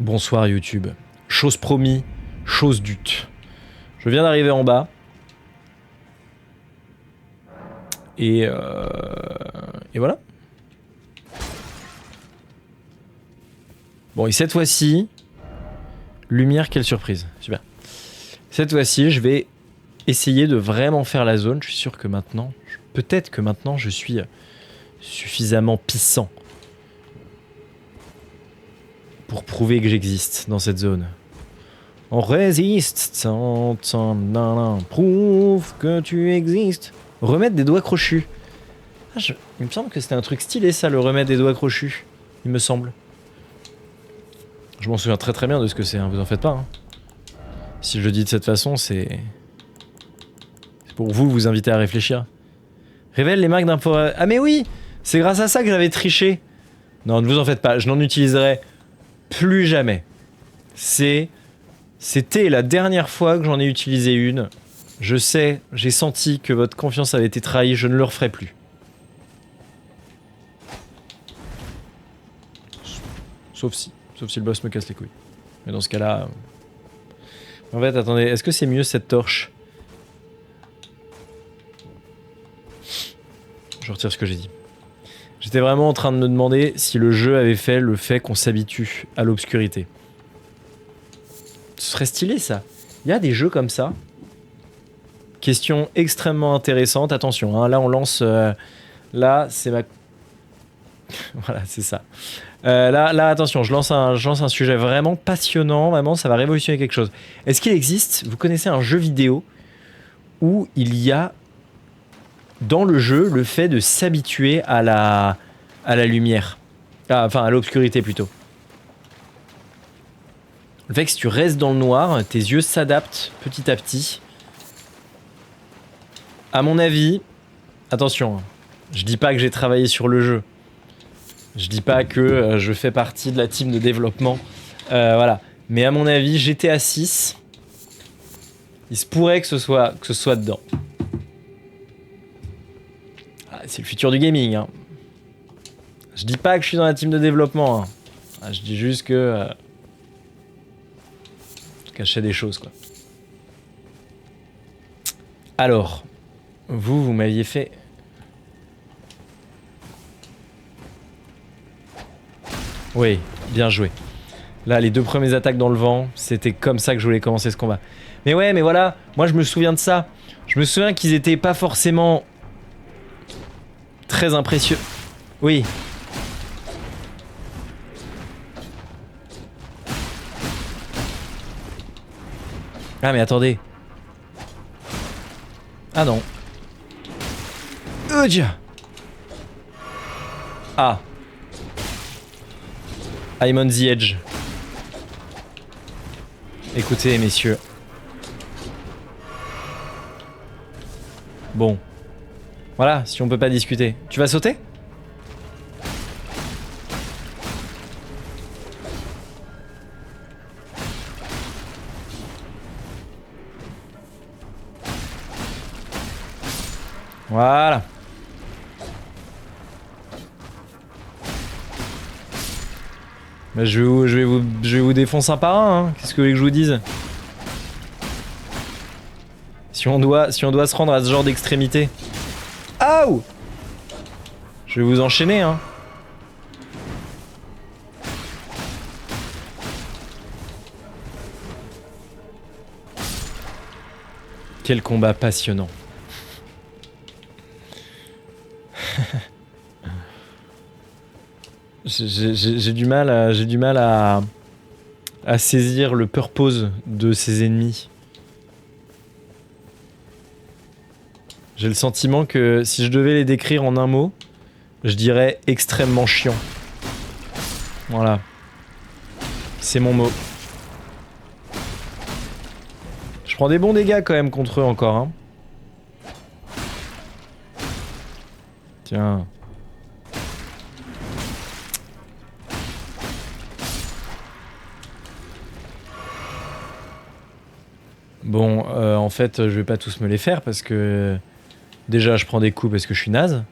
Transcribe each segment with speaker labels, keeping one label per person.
Speaker 1: Bonsoir YouTube. Chose promis, chose due. Je viens d'arriver en bas. Et voilà. Bon, et cette fois-ci... Lumière, quelle surprise. Super. Cette fois-ci, je vais essayer de vraiment faire la zone. Je suis sûr que maintenant... Peut-être que maintenant, je suis suffisamment puissant pour prouver que j'existe dans cette zone. On résiste, prouve que tu existes. Remettre des doigts crochus. Ah, il me semble que c'était un truc stylé ça, le remettre des doigts crochus. Il me semble. Je m'en souviens très très bien de ce que c'est, hein, vous en faites pas. Hein. Si je le dis de cette façon, c'est pour vous inviter à réfléchir. Révèle les marques d'un port... Ah mais oui, c'est grâce à ça que j'avais triché. Non, ne vous en faites pas, je n'en utiliserai plus jamais. C'était la dernière fois que j'en ai utilisé une. Je sais, j'ai senti que votre confiance avait été trahie, je ne le referai plus. Sauf si le boss me casse les couilles. Mais dans ce cas-là... En fait, attendez, est-ce que c'est mieux cette torche? Je retire ce que j'ai dit. J'étais vraiment en train de me demander si le jeu avait fait le fait qu'on s'habitue à l'obscurité. Ce serait stylé ça. Il y a des jeux comme ça. Question extrêmement intéressante. Attention, hein, là on lance... là c'est ma... voilà, c'est ça. Là, attention, je lance un sujet vraiment passionnant. Vraiment, ça va révolutionner quelque chose. Est-ce qu'il existe, vous connaissez un jeu vidéo où il y a dans le jeu le fait de s'habituer à la lumière, enfin à l'obscurité plutôt. Le fait que si tu restes dans le noir, tes yeux s'adaptent petit à petit. À mon avis, attention, je dis pas que j'ai travaillé sur le jeu. Je dis pas que je fais partie de la team de développement. Voilà. Mais à mon avis, GTA 6, il se pourrait que ce soit dedans. C'est le futur du gaming. Hein. Je dis pas que je suis dans la team de développement. Hein. Je dis juste que... je cachais des choses, quoi. Alors, vous m'aviez fait... Oui, bien joué. Là, les deux premières attaques dans le vent, c'était comme ça que je voulais commencer ce combat. Mais ouais, mais voilà, moi je me souviens de ça. Je me souviens qu'ils étaient pas forcément... très impressionnants. Oui. Ah mais attendez. Ah non. Ah. I'm on the edge. Écoutez, messieurs. Bon. Voilà, si on peut pas discuter. Tu vas sauter ? Voilà. Bah, je vais vous défoncer un par un, hein. Qu'est-ce que vous voulez que je vous dise? Si on doit se rendre à ce genre d'extrémité. Aouh! Je vais vous enchaîner, hein. Quel combat passionnant. J'ai du mal à saisir le purpose de ces ennemis. J'ai le sentiment que si je devais les décrire en un mot, je dirais extrêmement chiant. Voilà. C'est mon mot. Je prends des bons dégâts quand même contre eux encore, hein. Tiens. Bon, en fait, je vais pas tous me les faire parce que... Déjà, je prends des coups parce que je suis naze.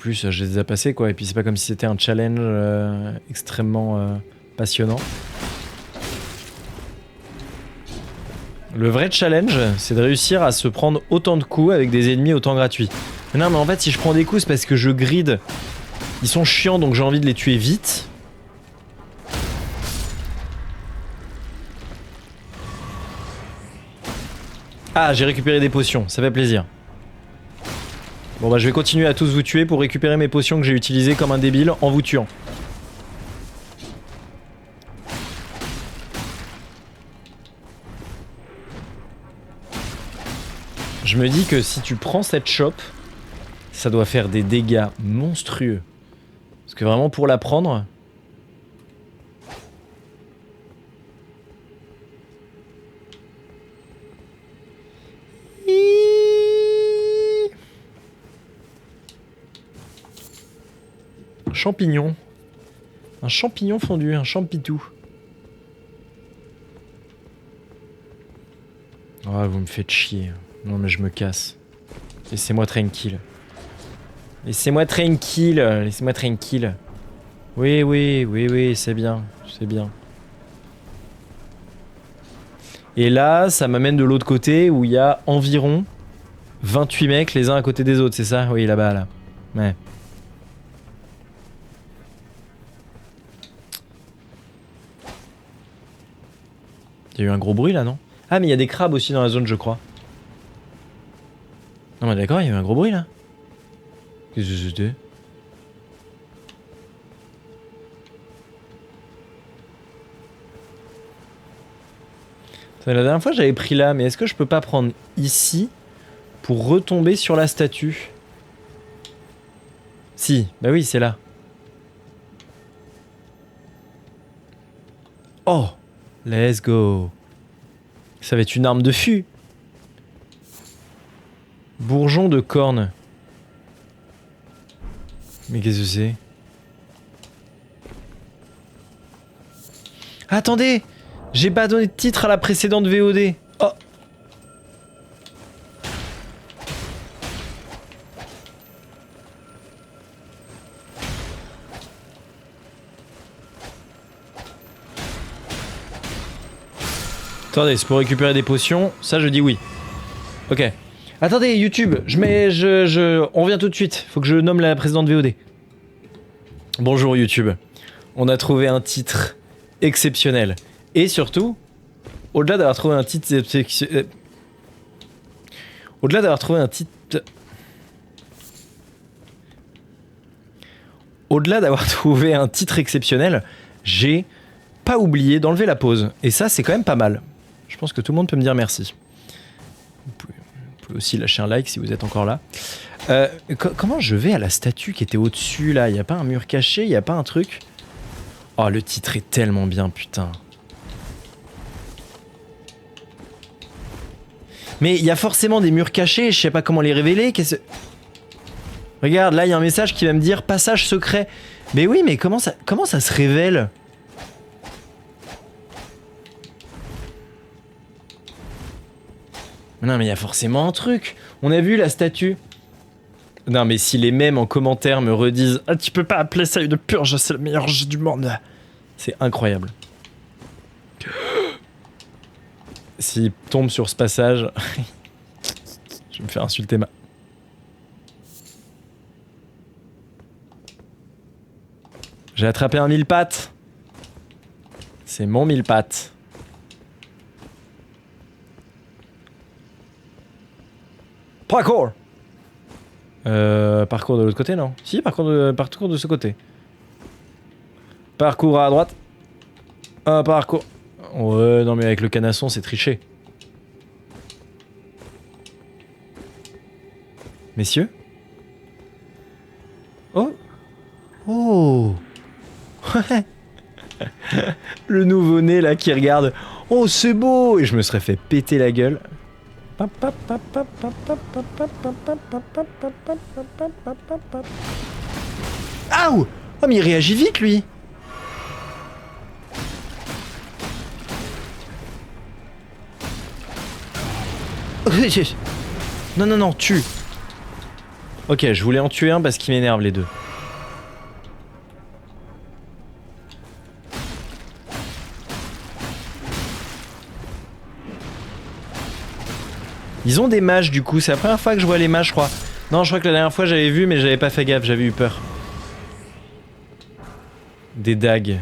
Speaker 1: plus, je les ai passés quoi. Et puis c'est pas comme si c'était un challenge extrêmement passionnant. Le vrai challenge, c'est de réussir à se prendre autant de coups avec des ennemis autant gratuits. Mais non, mais en fait, si je prends des coups, c'est parce que je grid. Ils sont chiants, donc j'ai envie de les tuer vite. Ah, j'ai récupéré des potions, ça fait plaisir. Bon bah je vais continuer à tous vous tuer pour récupérer mes potions que j'ai utilisées comme un débile en vous tuant. Je me dis que si tu prends cette chope, ça doit faire des dégâts monstrueux. Parce que vraiment pour la prendre... Champignon. Un champignon fondu, un champitou. Oh, vous me faites chier. Non mais je me casse. Laissez-moi tranquille. Laissez-moi tranquille. Laissez-moi tranquille. Oui, oui, oui, oui, c'est bien. C'est bien. Et là, ça m'amène de l'autre côté où il y a environ 28 mecs les uns à côté des autres, c'est ça? Oui, là-bas, là. Ouais. Il y a eu un gros bruit là, non? Ah, mais il y a des crabes aussi dans la zone, je crois. Non, mais d'accord, il y a eu un gros bruit là. Qu'est-ce que c'était? La dernière fois, j'avais pris là, mais est-ce que je peux pas prendre ici pour retomber sur la statue? Si, bah oui, c'est là. Oh, let's go. Ça va être une arme de fût. Bourgeon de corne. Mais qu'est-ce que c'est? Attendez! J'ai pas donné de titre à la précédente VOD. Oh! Attendez, c'est pour récupérer des potions. Ça, je dis oui. Ok. Attendez, YouTube, on revient tout de suite. Faut que je nomme la précédente VOD. Bonjour YouTube. On a trouvé un titre exceptionnel. Et surtout, au-delà d'avoir trouvé un titre... Au-delà d'avoir trouvé un titre... Au-delà d'avoir trouvé un titre exceptionnel, j'ai pas oublié d'enlever la pause. Et ça, c'est quand même pas mal. Je pense que tout le monde peut me dire merci. Vous pouvez aussi lâcher un like si vous êtes encore là. Comment je vais à la statue qui était au-dessus, là? Y a pas un mur caché? Y a pas un truc? Oh, le titre est tellement bien, putain. Mais il y a forcément des murs cachés, je sais pas comment les révéler. Regarde, là il y a un message qui va me dire passage secret. Mais oui, mais comment ça se révèle? Non mais il y a forcément un truc. On a vu la statue. Non mais si les mêmes en commentaire me redisent ah, tu peux pas appeler ça une purge, c'est le meilleur jeu du monde. C'est incroyable. S'il tombe sur ce passage, je vais me faire insulter ma... J'ai attrapé un mille-pattes. C'est mon mille-pattes. Parcours. Parcours de l'autre côté, non? Si, parcours de ce côté. Parcours à droite. Parcours... Ouais, non mais avec le canasson, c'est triché. Messieurs? Oh! Oh! Le nouveau-né là qui regarde. Oh, c'est beau! Et je me serais fait péter la gueule. Aouh! Oh, mais il réagit vite lui! Non, non, non, tue! Ok, je voulais en tuer un parce qu'il m'énerve les deux. Ils ont des mages du coup, c'est la première fois que je vois les mages je crois. Non, je crois que la dernière fois j'avais vu mais j'avais pas fait gaffe, j'avais eu peur. Des dagues.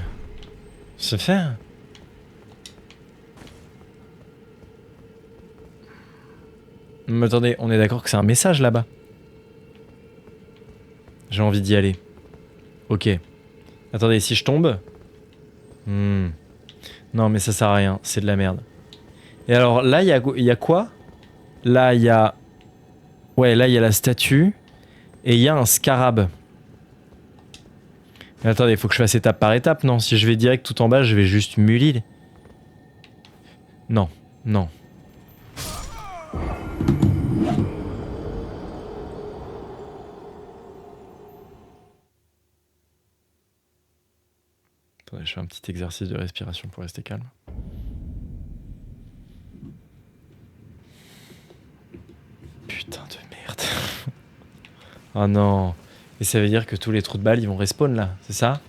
Speaker 1: Ça fait. Mais attendez, on est d'accord que c'est un message là-bas. J'ai envie d'y aller. Ok. Attendez, si je tombe... Non mais ça sert à rien, c'est de la merde. Et alors là, il y a quoi? Là, il y a... Ouais, là, il y a la statue. Et il y a un scarab. Mais attendez, il faut que je fasse étape par étape, non? Si je vais direct tout en bas, je vais juste mulir. Non, non. Attendez, je fais un petit exercice de respiration pour rester calme. Putain de merde. Oh non. Et ça veut dire que tous les trous de balles, ils vont respawn là, c'est ça?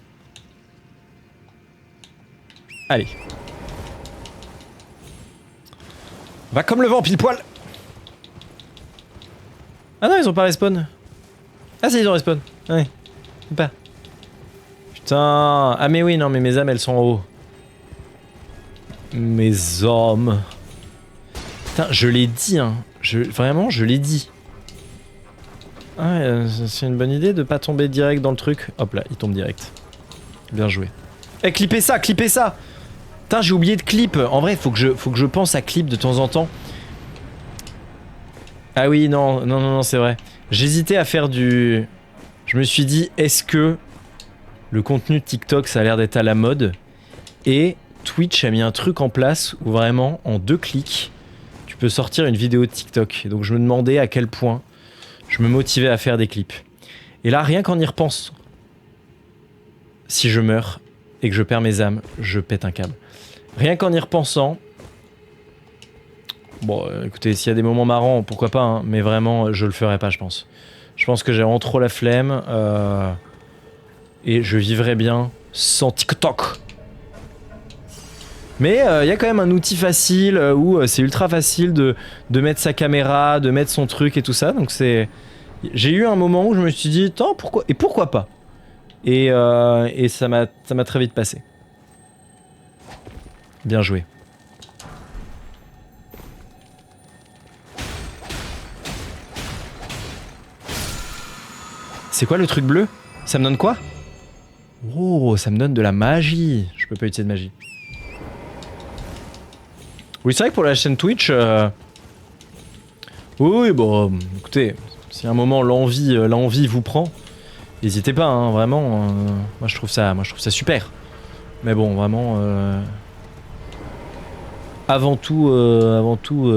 Speaker 1: Allez. Va comme le vent, pile poil. Ah non, ils ont pas respawn. Ah si, ils ont respawn. Ouais. Pas. Putain. Ah mais oui, non, mais mes âmes, elles sont en haut. Mes hommes. Putain, je l'ai dit, hein. Vraiment, je l'ai dit. Ah ouais, c'est une bonne idée de pas tomber direct dans le truc. Hop là, il tombe direct. Bien joué. Eh, clippez ça, clippez ça. Putain, j'ai oublié de clip. En vrai, faut que je pense à clip de temps en temps. Ah oui, non, non, non, non, c'est vrai. J'hésitais à faire du... Je me suis dit, est-ce que le contenu de TikTok, ça a l'air d'être à la mode? Et Twitch a mis un truc en place où vraiment, en 2 clics, tu peux sortir une vidéo de TikTok. Et donc je me demandais à quel point je me motivais à faire des clips. Et là, rien qu'en y repensant, si je meurs et que je perds mes âmes, je pète un câble. Rien qu'en y repensant... Bon, écoutez, s'il y a des moments marrants, pourquoi pas, hein, mais vraiment, je le ferai pas, je pense. Je pense que j'ai vraiment trop la flemme, et je vivrais bien sans TikTok. Mais il y a quand même un outil facile, où c'est ultra facile de mettre sa caméra, de mettre son truc et tout ça, donc c'est... J'ai eu un moment où je me suis dit, attends, pourquoi... Et pourquoi pas? Et ça m'a très vite passé. Bien joué. C'est quoi le truc bleu? Ça me donne quoi? Oh, ça me donne de la magie. Je peux pas utiliser de magie. Oui, c'est vrai que pour la chaîne Twitch... Oui, bon, écoutez, si à un moment l'envie vous prend, n'hésitez pas, hein, vraiment. Moi, je trouve ça super. Mais bon, vraiment... Avant tout,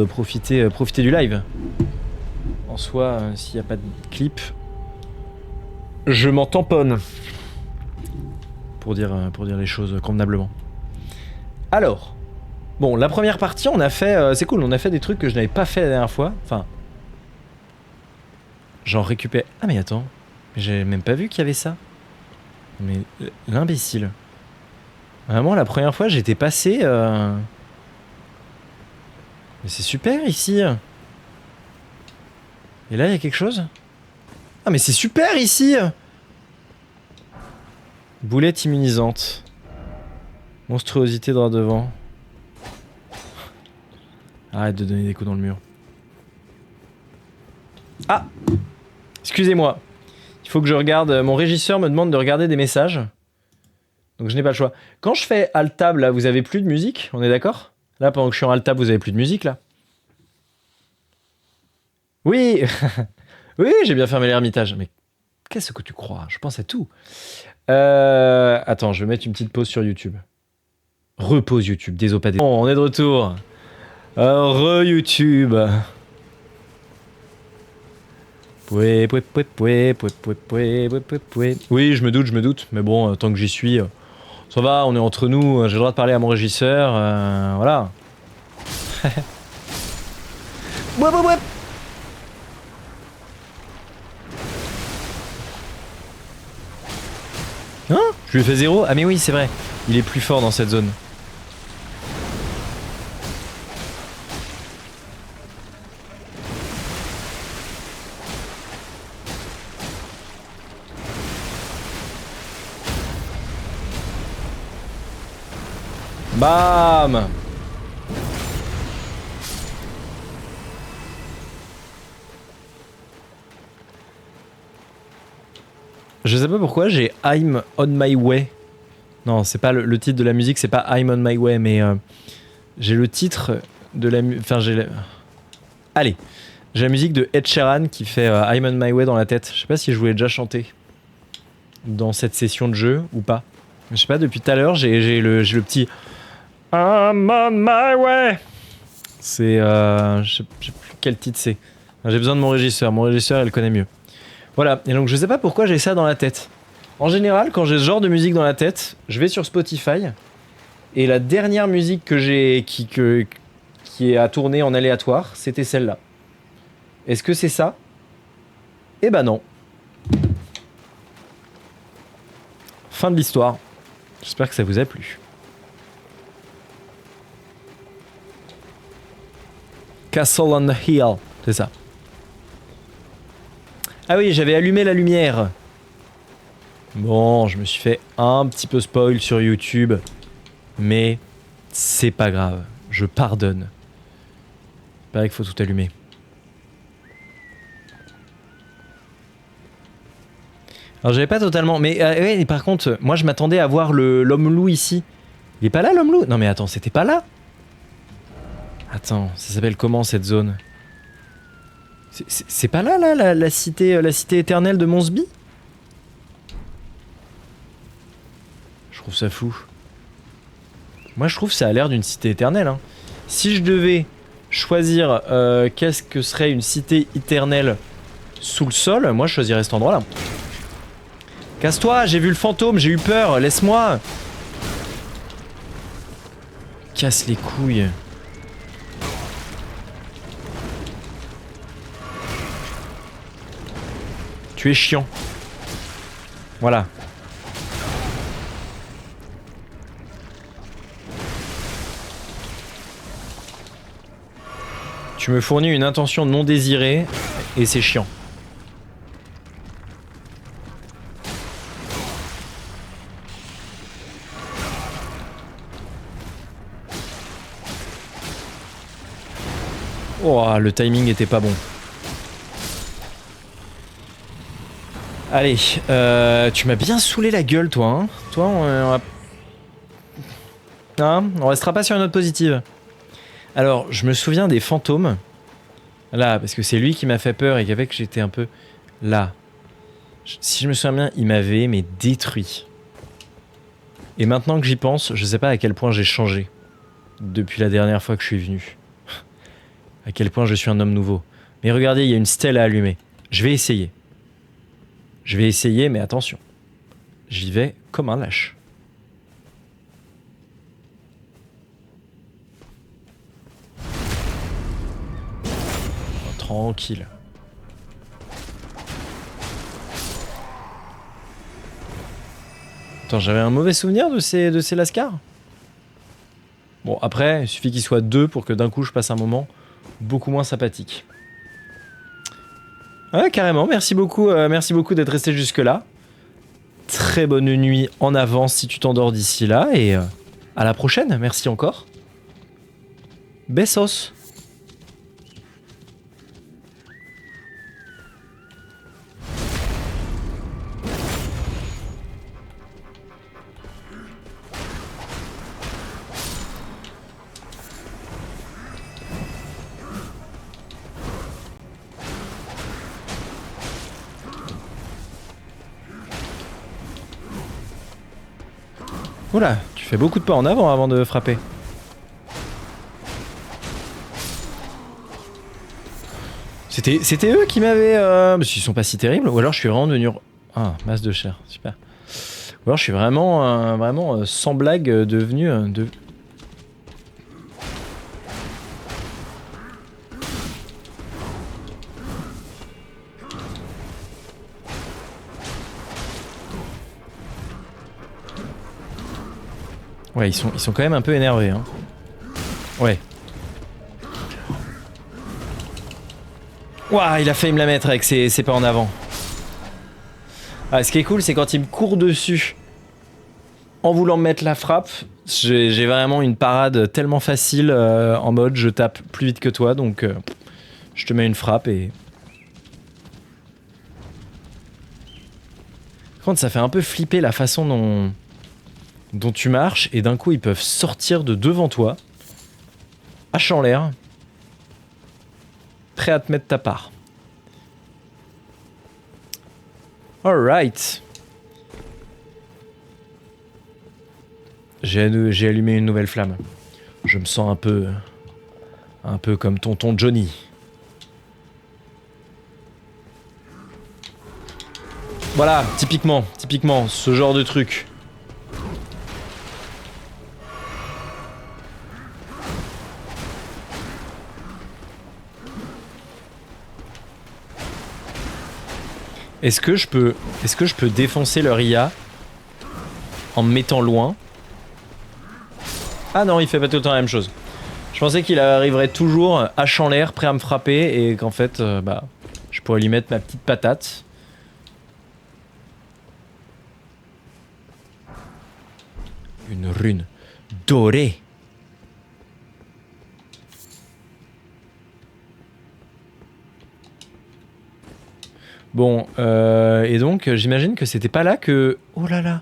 Speaker 1: profitez du live. En soi, s'il n'y a pas de clip... Je m'en tamponne. Pour dire les choses convenablement. Alors, bon, la première partie, on a fait... c'est cool, on a fait des trucs que je n'avais pas fait la dernière fois. Enfin... Genre récupérer... Ah mais attends, j'ai même pas vu qu'il y avait ça. Mais l'imbécile. Vraiment, la première fois, j'étais passé... Mais c'est super ici. Et là, il y a quelque chose? Ah mais c'est super ici. Boulette immunisante. Monstruosité droit devant. Arrête de donner des coups dans le mur. Ah! Excusez-moi. Il faut que je regarde... Mon régisseur me demande de regarder des messages. Donc je n'ai pas le choix. Quand je fais Alt-Tab, là, vous avez plus de musique? On est d'accord? Là, pendant que je suis en Alt-Tab, vous avez plus de musique, là? Oui. Oui, j'ai bien fermé l'ermitage. Mais qu'est-ce que tu crois? Je pense à tout. Attends, je vais mettre une petite pause sur YouTube. Repause YouTube, désolé. Bon, on est de retour. Re-YouTube. Oui, je me doute. Mais bon, tant que j'y suis, ça va, on est entre nous. J'ai le droit de parler à mon régisseur. Voilà. Hein? Je lui ai fait 0? Ah mais oui, c'est vrai. Il est plus fort dans cette zone. Bam! Je sais pas pourquoi j'ai I'm on my way. Non, c'est pas le titre de la musique, c'est pas I'm on my way, mais j'ai le titre de la musique. Enfin, Allez, j'ai la musique de Ed Sheeran qui fait I'm on my way dans la tête. Je sais pas si je voulais déjà chanter dans cette session de jeu ou pas. Je sais pas, depuis tout à l'heure, j'ai le petit I'm on my way. C'est. Je sais plus quel titre c'est. J'ai besoin de mon régisseur. Mon régisseur, il le connaît mieux. Voilà, et donc je sais pas pourquoi j'ai ça dans la tête. En général, quand j'ai ce genre de musique dans la tête, je vais sur Spotify et la dernière musique que j'ai qui est à tourner en aléatoire, c'était celle-là. Est-ce que c'est ça? Eh ben non. Fin de l'histoire. J'espère que ça vous a plu. Castle on the Hill, c'est ça. Ah oui, j'avais allumé la lumière. Bon, je me suis fait un petit peu spoil sur YouTube, mais c'est pas grave, je pardonne. Il paraît qu'il faut tout allumer. Alors j'avais pas totalement... Mais ouais, par contre, moi je m'attendais à voir l'homme loup ici. Il est pas là l'homme loup? Non mais attends, c'était pas là? Attends, ça s'appelle comment cette zone? C'est pas là, la cité éternelle de Monsby? Je trouve ça fou. Moi je trouve que ça a l'air d'une cité éternelle. Hein. Si je devais choisir qu'est-ce que serait une cité éternelle sous le sol, moi je choisirais cet endroit là. Casse-toi, j'ai vu le fantôme, j'ai eu peur, laisse-moi. Casse les couilles. Tu es chiant. Voilà. Tu me fournis une intention non désirée et c'est chiant. Oh, le timing était pas bon. Allez, tu m'as bien saoulé la gueule, toi. Hein. Toi, on va... Hein, on restera pas sur une note positive. Alors, je me souviens des fantômes. Là, parce que c'est lui qui m'a fait peur et qu'avec j'étais un peu... Là. Si je me souviens bien, il m'avait mais détruit. Et maintenant que j'y pense, je sais pas à quel point j'ai changé. Depuis la dernière fois que je suis venu. À quel point je suis un homme nouveau. Mais regardez, il y a une stèle à allumer. Je vais essayer. Je vais essayer, mais attention. J'y vais comme un lâche. Oh, tranquille. Attends, j'avais un mauvais souvenir de ces lascars. Bon, après, il suffit qu'ils soient deux pour que d'un coup je passe un moment beaucoup moins sympathique. Ouais, carrément, merci beaucoup d'être resté jusque-là. Très bonne nuit en avance si tu t'endors d'ici là, et à la prochaine, merci encore. Besos. Oula, tu fais beaucoup de pas en avant de frapper. C'était eux qui m'avaient... Parce qu'ils sont pas si terribles, ou alors je suis vraiment devenu... Ah, masse de chair, super. Ou alors je suis vraiment, sans blague, devenu... Ouais, ils sont quand même un peu énervés, hein. Ouais. Ouah, il a failli me la mettre avec ses pas en avant. Ah, ce qui est cool, c'est quand il me court dessus en voulant me mettre la frappe, j'ai vraiment une parade tellement facile en mode je tape plus vite que toi, donc je te mets une frappe et... Par contre, ça fait un peu flipper la façon dont tu marches, et d'un coup, ils peuvent sortir de devant toi, hache en l'air, prêt à te mettre ta part. Alright. J'ai allumé une nouvelle flamme. Je me sens un peu comme tonton Johnny. Voilà, typiquement, ce genre de truc. Est-ce que je peux défoncer leur IA en me mettant loin? Ah non, il fait pas tout le temps la même chose. Je pensais qu'il arriverait toujours hache en l'air, prêt à me frapper, et qu'en fait, bah, je pourrais lui mettre ma petite patate. Une rune dorée. Bon, et donc, j'imagine que c'était pas là que... Oh là là.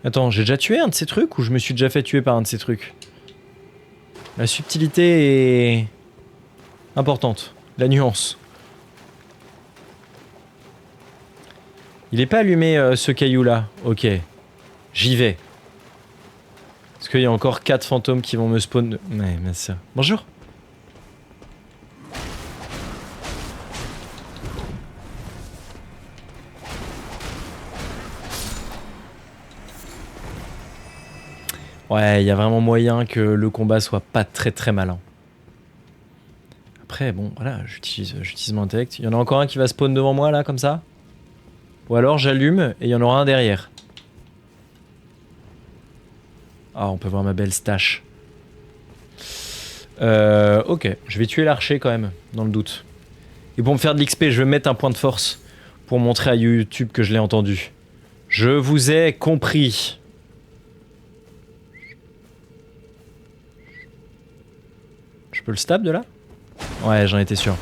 Speaker 1: Attends, j'ai déjà tué un de ces trucs ou je me suis déjà fait tuer par un de ces trucs? La subtilité est importante. La nuance. Il est pas allumé ce caillou là. Ok. J'y vais. Parce qu'il y a encore 4 fantômes qui vont me spawn. Ouais, mais ça. Bonjour. Ouais, il y a vraiment moyen que le combat soit pas très malin. Après, bon, voilà, j'utilise mon intellect. Il y en a encore un qui va spawn devant moi, là, comme ça. Ou alors j'allume et il y en aura un derrière. Ah, on peut voir ma belle stache. Ok, je vais tuer l'archer quand même, dans le doute. Et pour me faire de l'XP, je vais mettre un point de force pour montrer à YouTube que je l'ai entendu. Je vous ai compris. Je peux le stab de là? Ouais, j'en étais sûr.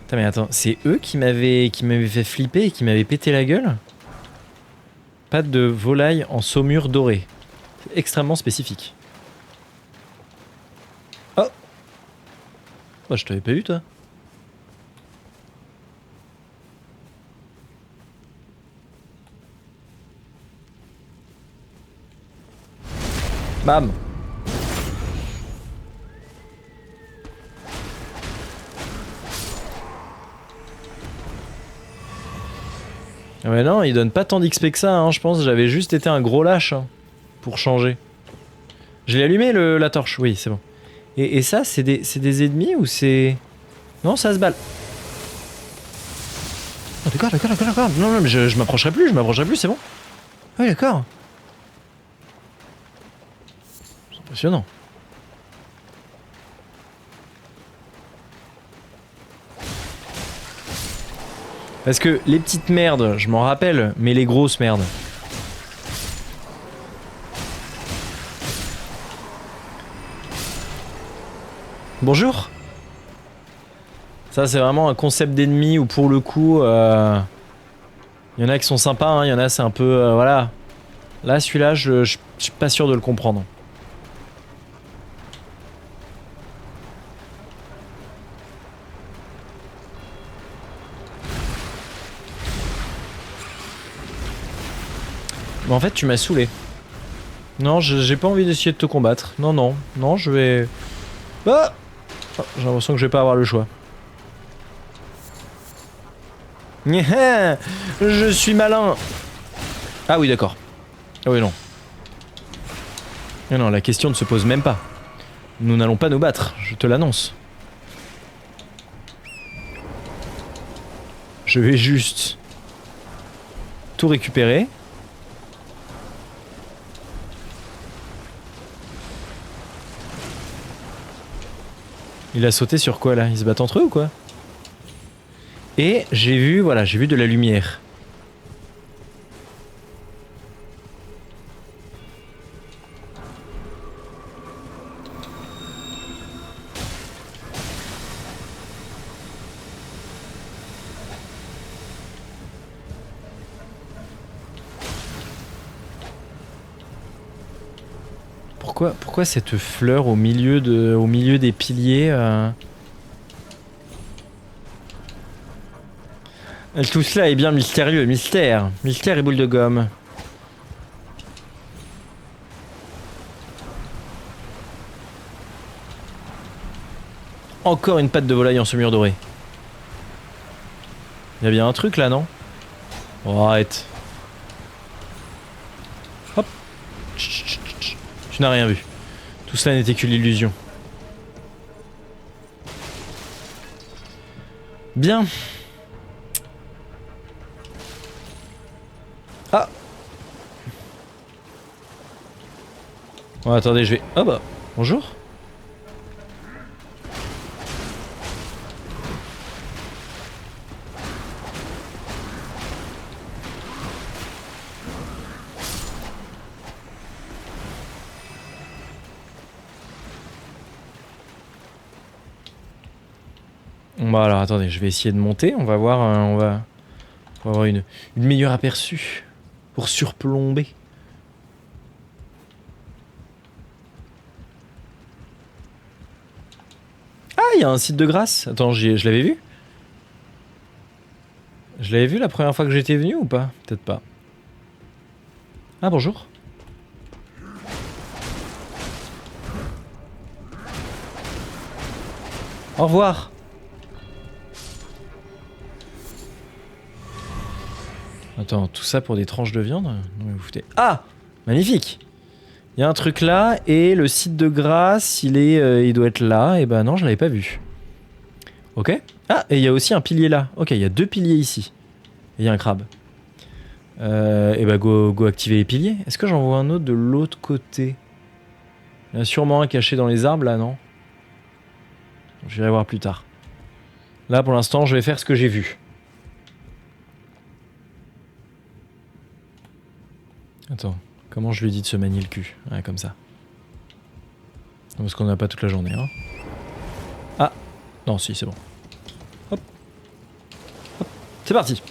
Speaker 1: Putain, mais attends, c'est eux qui m'avaient fait flipper et qui m'avaient pété la gueule? Pattes de volaille en saumure dorée. C'est extrêmement spécifique. Oh! Oh, je t'avais pas vu, toi? Bam! Ouais, non, il donne pas tant d'XP que ça, hein, je pense. J'avais juste été un gros lâche hein, pour changer. Je l'ai allumé la torche, oui, c'est bon. Et ça, c'est des ennemis ou c'est... Non, ça se balle. Oh, d'accord. Non, mais je m'approcherai plus, c'est bon. Oui, d'accord. C'est impressionnant. Parce que les petites merdes, je m'en rappelle, mais les grosses merdes. Bonjour. Ça, c'est vraiment un concept d'ennemi où pour le coup, y en a qui sont sympas, hein, y en a c'est un peu, voilà. Là, celui-là, je suis pas sûr de le comprendre. Mais en fait, tu m'as saoulé. Non, j'ai pas envie d'essayer de te combattre. Non, je vais... Ah, j'ai l'impression que je vais pas avoir le choix. Je suis malin. Ah oui, d'accord. Ah oui, non. Non, la question ne se pose même pas. Nous n'allons pas nous battre, je te l'annonce. Je vais juste tout récupérer. Il a sauté sur quoi là? Ils se battent entre eux ou quoi? Et j'ai vu, voilà, j'ai vu de la lumière. Pourquoi cette fleur au milieu des piliers Tout cela est bien mystérieux, mystère et boule de gomme. Encore une patte de volaille en saumure dorée. Il y a bien un truc là, non? Oh, arrête. Hop. Chut, chut, chut. Tu n'as rien vu. Tout cela n'était que l'illusion. Bien. Ah. Oh, attendez, je vais... Oh bah, bonjour. Bon alors attendez, je vais essayer de monter, on va voir, on va avoir une meilleure aperçu pour surplomber. Ah, il y a un site de grâce. Attends, je l'avais vu? Je l'avais vu la première fois que j'étais venu ou pas? Peut-être pas. Ah bonjour. Au revoir. Attends, tout ça pour des tranches de viande? Non mais vous foutez. Ah! Magnifique! Il y a un truc là, et le site de grâce, il doit être là. Et bah non, je l'avais pas vu. Ok. Ah, et il y a aussi un pilier là. Ok, il y a 2 piliers ici. Et il y a un crabe. Et bah go activer les piliers. Est-ce que j'en vois un autre de l'autre côté? Il y en a sûrement un caché dans les arbres là, non? J'irai voir plus tard. Là pour l'instant, je vais faire ce que j'ai vu. Attends, comment je lui dis de se manier le cul? Ouais, comme ça. Non, parce qu'on n'a pas toute la journée, hein. Ah! Non, si, c'est bon. Hop. Hop. C'est parti!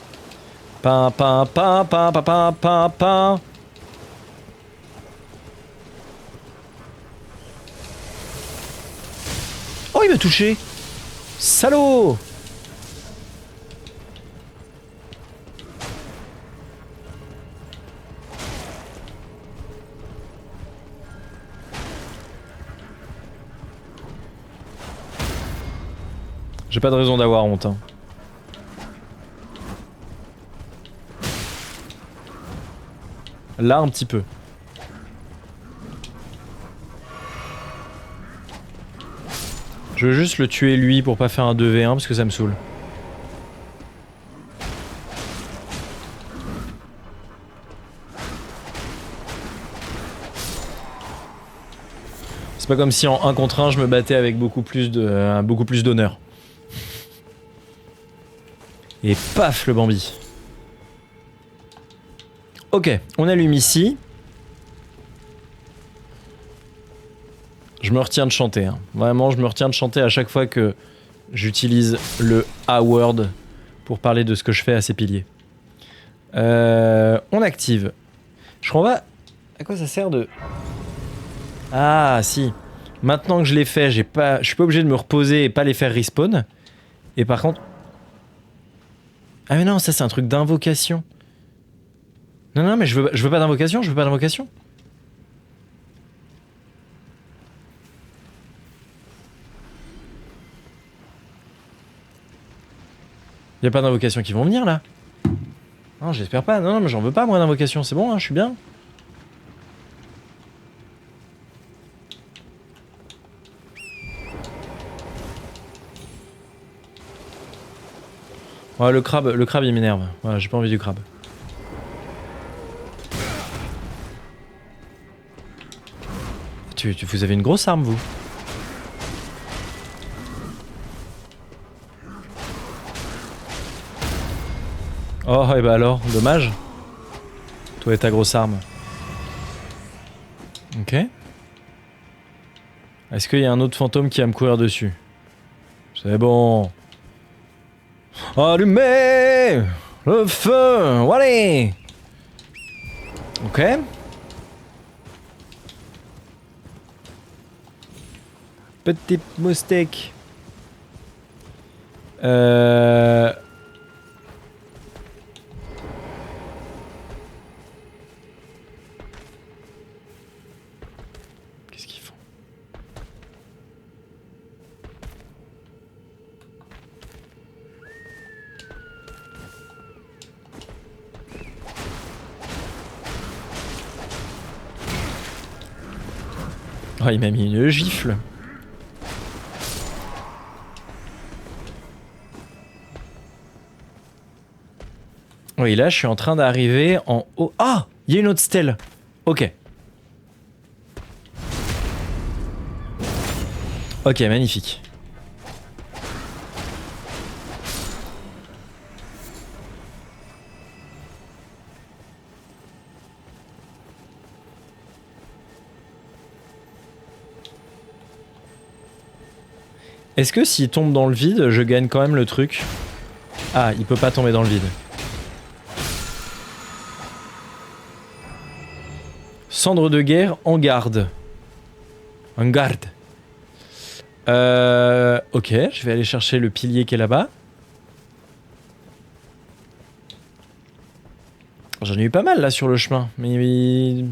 Speaker 1: Pin, pin, pin, pin, pin, pin, pin, pin. Oh, il m'a touché! Salaud! J'ai pas de raison d'avoir honte, hein. Là, un petit peu. Je veux juste le tuer lui pour pas faire un 2v1 parce que ça me saoule. C'est pas comme si en 1 contre 1 je me battais avec beaucoup plus d'honneur. Et paf le Bambi. Ok, on allume ici. Je me retiens de chanter, hein. Vraiment je me retiens de chanter à chaque fois que j'utilise le A-word pour parler de ce que je fais à ces piliers. On active. Je crois pas... À quoi ça sert de... Ah si. Maintenant que je l'ai fait, je suis pas obligé de me reposer et pas les faire respawn. Et par contre... Ah mais non, ça c'est un truc d'invocation. Non, non, mais je veux pas d'invocation, je veux pas d'invocation. Y'a pas d'invocations qui vont venir là? Non, j'espère pas. Non, non, mais j'en veux pas moi d'invocation, c'est bon, hein, je suis bien. Ouais, le crabe il m'énerve. Voilà, j'ai pas envie du crabe. Vous avez une grosse arme, vous. Oh, et bah alors, dommage. Toi et ta grosse arme. Ok. Est-ce qu'il y a un autre fantôme qui va me courir dessus? C'est bon. Allumez le feu. Allez. Ok. Petit moustique. Qu'est-ce qu'ils font? Oh, il m'a mis une gifle. Oui, là, je suis en train d'arriver en haut. Ah, il y a une autre stèle. Ok. Ok, magnifique. Est-ce que s'il tombe dans le vide, je gagne quand même le truc? Ah, il peut pas tomber dans le vide. Cendre de guerre en garde. En garde. Ok, je vais aller chercher le pilier qui est là-bas. J'en ai eu pas mal là sur le chemin, mais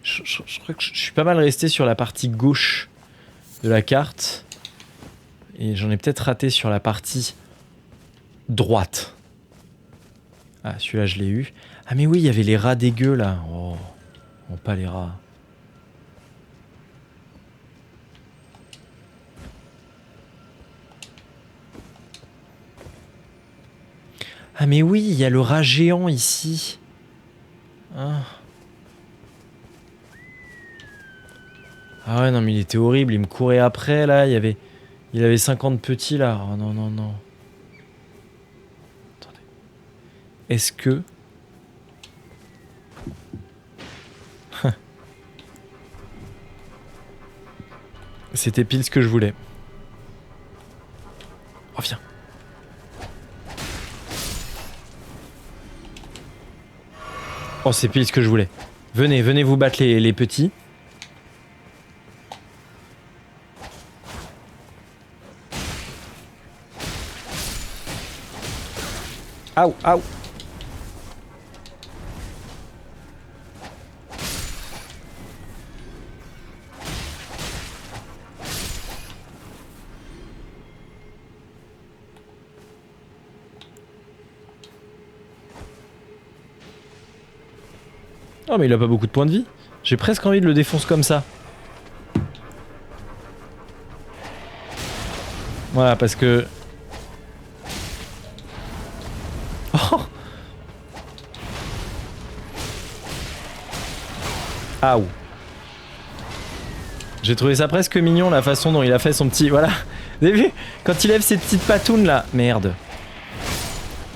Speaker 1: je crois que je suis pas mal resté sur la partie gauche de la carte. Et j'en ai peut-être raté sur la partie droite. Ah, celui-là je l'ai eu. Ah mais oui, il y avait les rats dégueux là. Oh, oh pas les rats. Ah mais oui, il y a le rat géant ici. Ah. Ah ouais, non mais il était horrible, il me courait après là, il avait 50 petits là. Oh non, non, non. Attendez. Est-ce que... C'était pile ce que je voulais. Reviens. Oh, c'est pile ce que je voulais. Venez, venez vous battre les petits. Aouh, aouh. Oh mais il a pas beaucoup de points de vie. J'ai presque envie de le défoncer comme ça. Voilà, parce que... Oh. Aouh. J'ai trouvé ça presque mignon la façon dont il a fait son petit... Voilà. Vous avez vu? Quand il lève ses petites patounes là. Merde.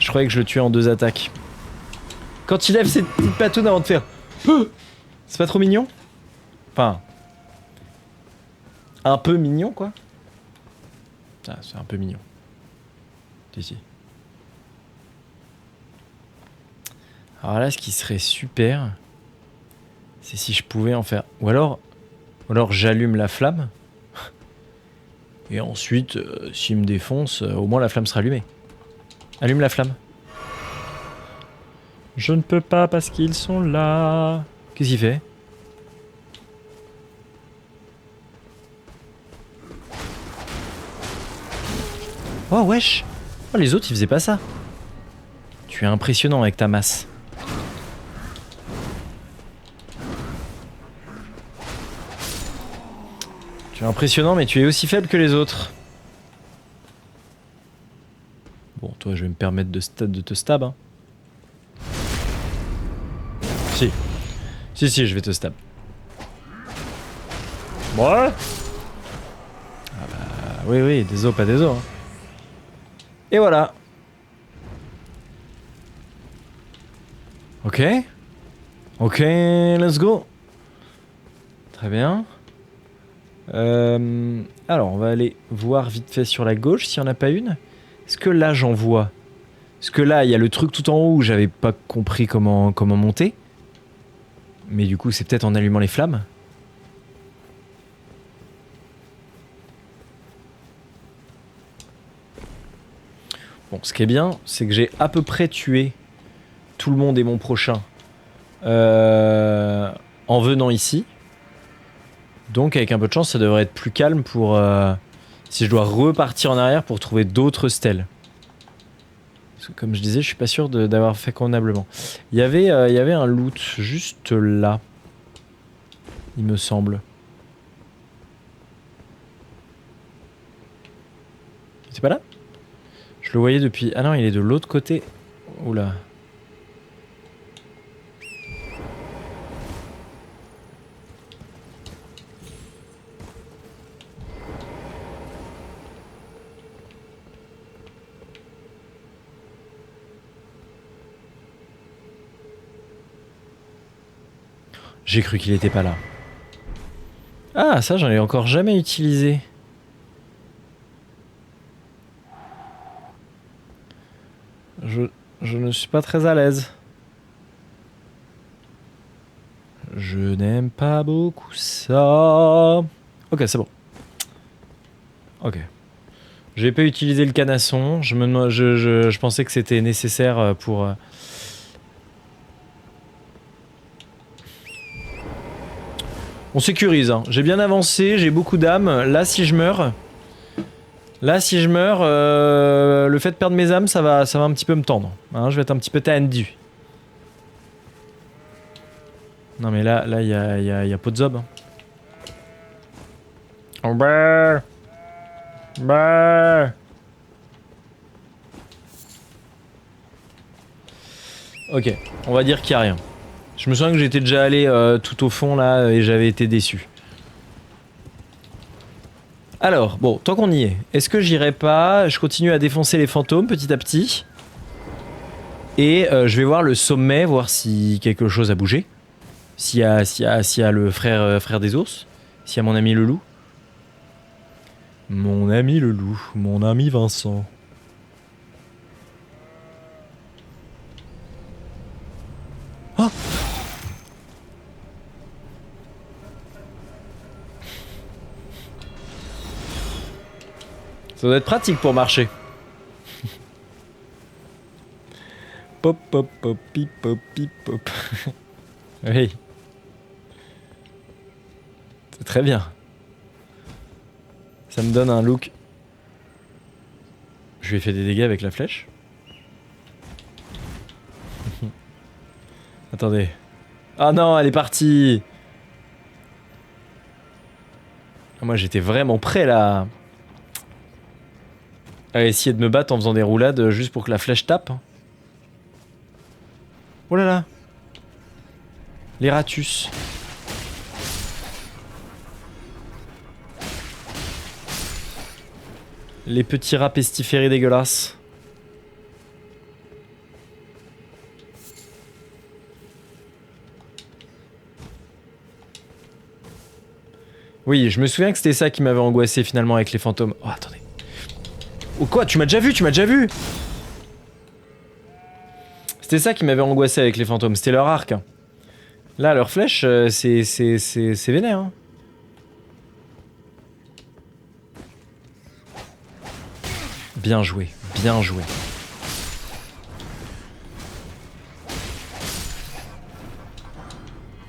Speaker 1: Je croyais que je le tuais en 2 attaques. Quand il lève ses petites patounes avant de faire... C'est pas trop mignon? Enfin... Un peu mignon quoi. Ah, c'est un peu mignon. Ici. Alors là, ce qui serait super... C'est si je pouvais en faire... Ou alors j'allume la flamme. Et ensuite, s'il me défonce, au moins la flamme sera allumée. Allume la flamme. Je ne peux pas parce qu'ils sont là. Qu'est-ce qu'il fait? Oh wesh. Oh les autres ils faisaient pas ça. Tu es impressionnant avec ta masse. Tu es impressionnant mais tu es aussi faible que les autres. Bon, toi, je vais me permettre de te stab. Hein. Si. Si, je vais te stab. Ouais. Ah bah, oui, des os, pas des os. Hein. Et voilà. Ok. Ok, let's go. Très bien. Alors, on va aller voir vite fait sur la gauche s'il n'y en a pas une. Est-ce que là, j'en vois? Parce que là, il y a le truc tout en haut où j'avais pas compris comment monter. Mais du coup, c'est peut-être en allumant les flammes. Bon, ce qui est bien, c'est que j'ai à peu près tué tout le monde et mon prochain en venant ici. Donc, avec un peu de chance, ça devrait être plus calme pour... si je dois repartir en arrière pour trouver d'autres stèles. Parce que, comme je disais, je suis pas sûr d'avoir fait convenablement. Il y avait un loot juste là. Il me semble. C'est pas là? Je le voyais depuis... Ah non, il est de l'autre côté. Oula. J'ai cru qu'il était pas là. Ah, ça, j'en ai encore jamais utilisé. Je ne suis pas très à l'aise. Je n'aime pas beaucoup ça. Ok, c'est bon. Ok. J'ai pas utilisé le canasson. Je pensais que c'était nécessaire pour... On sécurise. Hein. J'ai bien avancé, j'ai beaucoup d'âmes. Là, si je meurs... le fait de perdre mes âmes, ça va un petit peu me tendre. Hein, je vais être un petit peu tendu. Non mais là, il y a pas de zob. Hein. Oh bah. Bah. Ok, on va dire qu'il y a rien. Je me souviens que j'étais déjà allé tout au fond là et j'avais été déçu. Alors, bon, tant qu'on y est, est-ce que j'irai pas? Je continue à défoncer les fantômes petit à petit. Et je vais voir le sommet, voir si quelque chose a bougé. S'il y a le frère des ours. S'il y a mon ami le loup. Mon ami le loup, mon ami Vincent. Oh! Ça doit être pratique pour marcher. Pop pop pop pip pop pip pop. Oui. C'est très bien. Ça me donne un look. Je lui ai fait des dégâts avec la flèche. Attendez. Ah non, elle est partie. Moi j'étais vraiment prêt là à essayer de me battre en faisant des roulades juste pour que la flèche tape. Oh là là. Les ratus. Les petits rats pestiférés dégueulasses. Oui, je me souviens que c'était ça qui m'avait angoissé finalement avec les fantômes. Oh, attendez. Oh quoi, tu m'as déjà vu, C'était ça qui m'avait angoissé avec les fantômes, c'était leur arc. Là, leur flèche, c'est vénère. Hein. Bien joué, bien joué.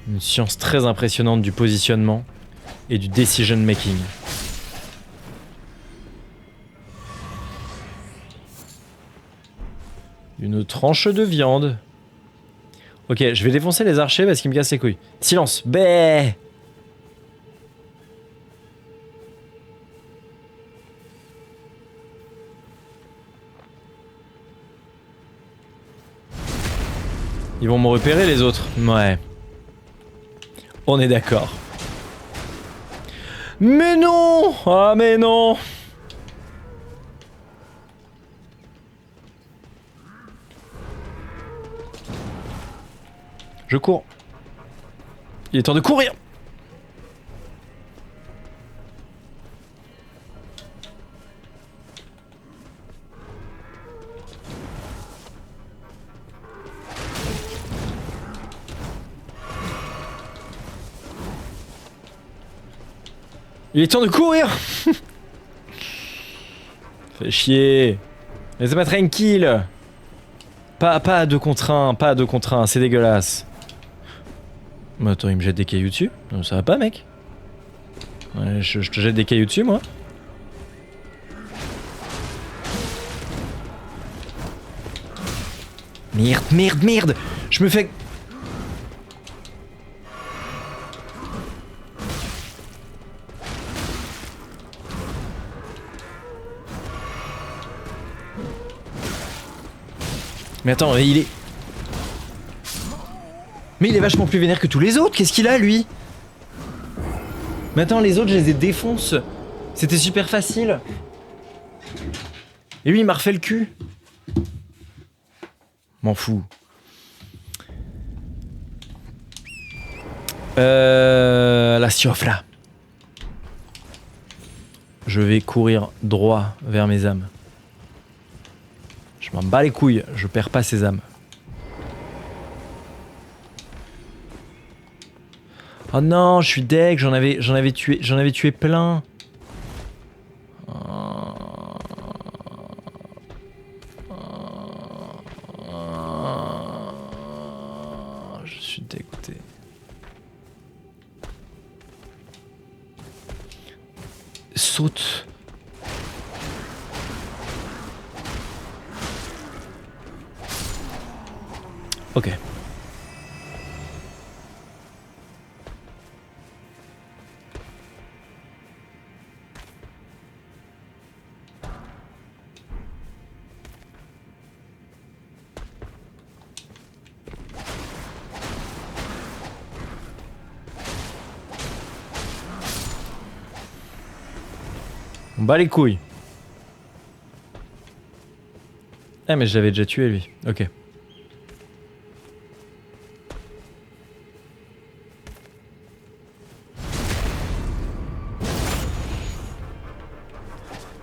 Speaker 1: Une science très impressionnante du positionnement et du decision making. Une tranche de viande. Ok, je vais défoncer les archers parce qu'ils me cassent les couilles. Silence. Bé. Ils vont me repérer les autres. Ouais. On est d'accord. Mais non! Ah mais non! Je cours. Il est temps de courir! Il est temps de courir. Fait chier. Laissez-moi tranquille. Pas à 2 contre 1, pas à 2 contre 1, c'est dégueulasse. Mais attends, il me jette des cailloux dessus? Non, ça va pas, mec? Ouais, je te jette des cailloux dessus, moi? Merde, merde, merde! Je me fais... Mais attends, il est... Mais il est vachement plus vénère que tous les autres, qu'est-ce qu'il a, lui? Mais attends, les autres, je les ai défonce. C'était super facile. Et lui, il m'a refait le cul. M'en fous. La siofla. Je vais courir droit vers mes âmes. Je m'en bats les couilles, je perds pas ces âmes. Oh non, je suis deg, j'en avais tué plein. Je suis dégoûté. Saute. Ok. On bat les couilles. Ah mais je l'avais déjà tué lui. Ok.